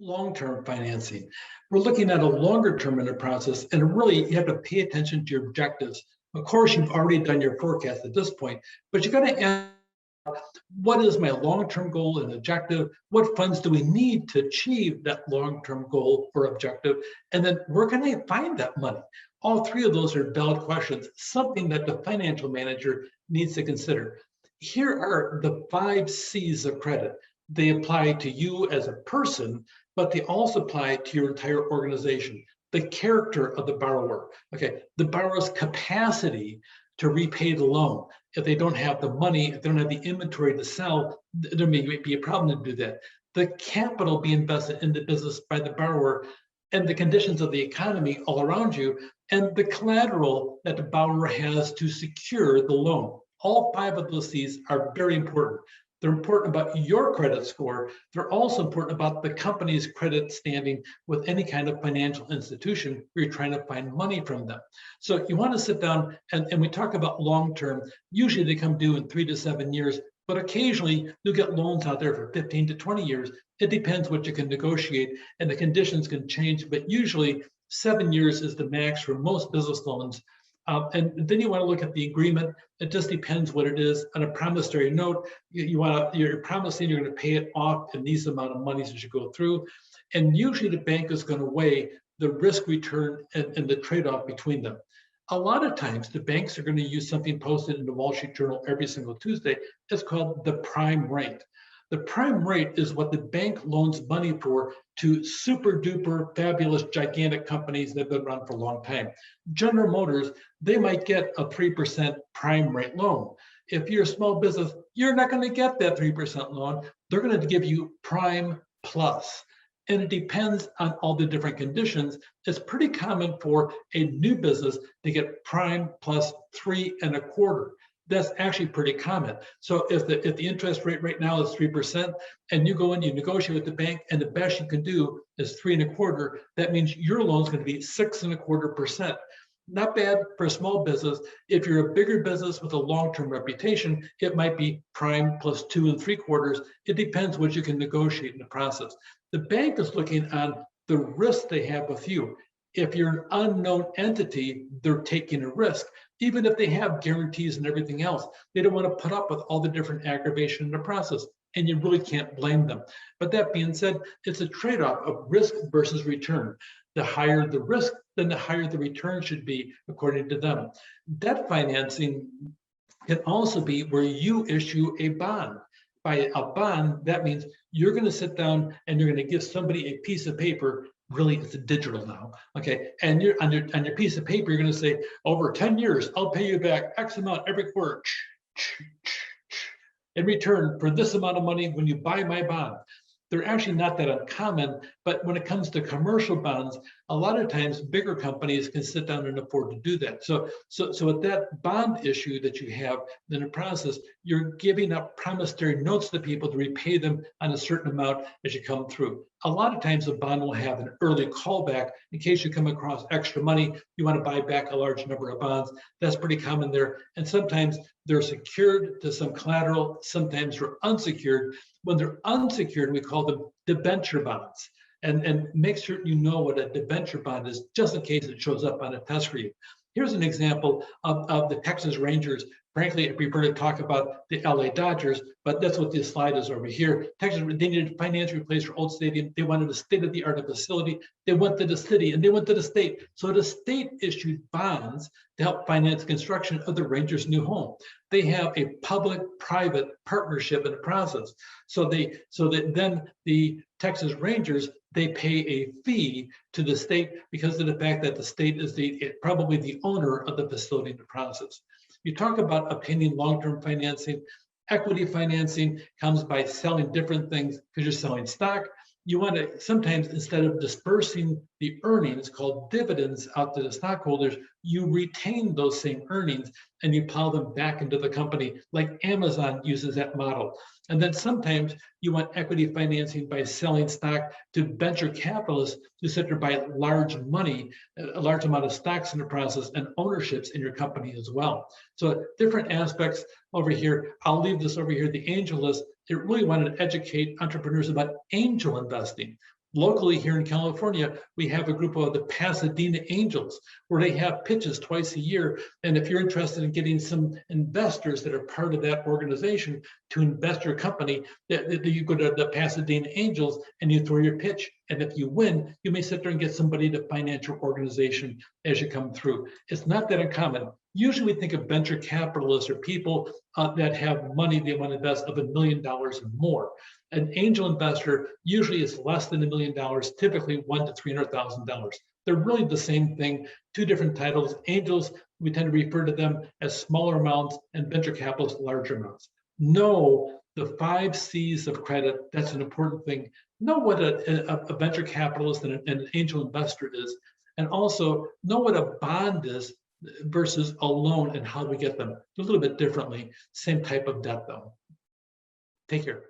long-term financing. We're looking at a longer term in the process, and really you have to pay attention to your objectives. Of course, you've already done your forecast at this point, but you got to ask, what is my long-term goal and objective? What funds do we need to achieve that long-term goal or objective? And then where can I find that money? All three of those are valid questions, something that the financial manager needs to consider. Here are the 5 C's of credit. They apply to you as a person, but they also apply to your entire organization. The character of the borrower, okay, the borrower's capacity to repay the loan. If they don't have the money, if they don't have the inventory to sell, there may be a problem to do that. The capital being invested in the business by the borrower, and the conditions of the economy all around you, and the collateral that the borrower has to secure the loan. All 5 of those C's are very important. They're important about your credit score. They're also important about the company's credit standing with any kind of financial institution where you're trying to find money from them. So you want to sit down and we talk about long-term. Usually they come due in 3 to 7 years, but occasionally you'll get loans out there for 15 to 20 years. It depends what you can negotiate, and the conditions can change, but usually 7 years is the max for most business loans. And then you want to look at the agreement. It just depends what it is. On a promissory note, you're promising you're going to pay it off in these amount of monies as you go through. And usually the bank is going to weigh the risk return and the trade-off between them. A lot of times the banks are going to use something posted in the Wall Street Journal every single Tuesday. It's called the prime rate. The prime rate is what the bank loans money for to super duper fabulous gigantic companies that have been around for a long time. General Motors, they might get a 3% prime rate loan. If you're a small business, you're not going to get that 3% loan. They're going to give you prime plus. And it depends on all the different conditions. It's pretty common for a new business to get prime plus 3.25. That's actually pretty common. So if the interest rate right now is 3%, and you go in, you negotiate with the bank, and the best you can do is 3.25, that means your loan is going to be 6.25%. Not bad for a small business. If you're a bigger business with a long-term reputation, it might be prime plus 2.75. It depends what you can negotiate in the process. The bank is looking on the risk they have with you. If you're an unknown entity, they're taking a risk. Even if they have guarantees and everything else, they don't want to put up with all the different aggravation in the process, and you really can't blame them. But that being said, it's a trade-off of risk versus return. The higher the risk, then the higher the return should be, according to them. Debt financing can also be where you issue a bond. By a bond, that means you're going to sit down and you're going to give somebody a piece of paper. Really, it's digital now, okay? And you're on your piece of paper, you're going to say, over 10 years, I'll pay you back X amount every quarter in return for this amount of money when you buy my bond. They're actually not that uncommon, but when it comes to commercial bonds, a lot of times bigger companies can sit down and afford to do that. So with that bond issue that you have in the process, you're giving up promissory notes to people to repay them on a certain amount as you come through. A lot of times a bond will have an early callback in case you come across extra money, you want to buy back a large number of bonds. That's pretty common there. And sometimes they're secured to some collateral, sometimes they're unsecured. When they're unsecured, we call them debenture bonds. And make sure you know what a debenture bond is, just in case it shows up on a test for you. Here's an example of the Texas Rangers. Frankly, I prefer to talk about the LA Dodgers, but that's what this slide is over here. Texas, they needed financial replace for old stadium. They wanted a state-of-the-art facility. They went to the city and they went to the state. So the state issued bonds to help finance construction of the Rangers' new home. They have a public-private partnership in the process. So that then the Texas Rangers, they pay a fee to the state because of the fact that the state is probably the owner of the facility in the process. You talk about obtaining long-term financing. Equity financing comes by selling different things because you're selling stock. You want to sometimes, instead of dispersing the earnings called dividends out to the stockholders, you retain those same earnings and you plow them back into the company, like Amazon uses that model. And then sometimes you want equity financing by selling stock to venture capitalists who sit there buy large money, a large amount of stocks in the process and ownerships in your company as well. So different aspects over here. I'll leave this over here, the angel list. It really wanted to educate entrepreneurs about angel investing. Locally here in California, we have a group of the Pasadena Angels, where they have pitches twice a year. And if you're interested in getting some investors that are part of that organization to invest your company, you go to the Pasadena Angels and you throw your pitch. And if you win, you may sit there and get somebody to finance your organization as you come through. It's not that uncommon. Usually we think of venture capitalists or people that have money they want to invest of $1 million or more. An angel investor usually is less than $1 million, typically $100,000 to $300,000. They're really the same thing, two different titles. Angels, we tend to refer to them as smaller amounts, and venture capitalists, larger amounts. Know the 5 C's of credit. That's an important thing. Know what a venture capitalist and an angel investor is, and also know what a bond is versus a loan and how we get them. A little bit differently, same type of debt though. Take care.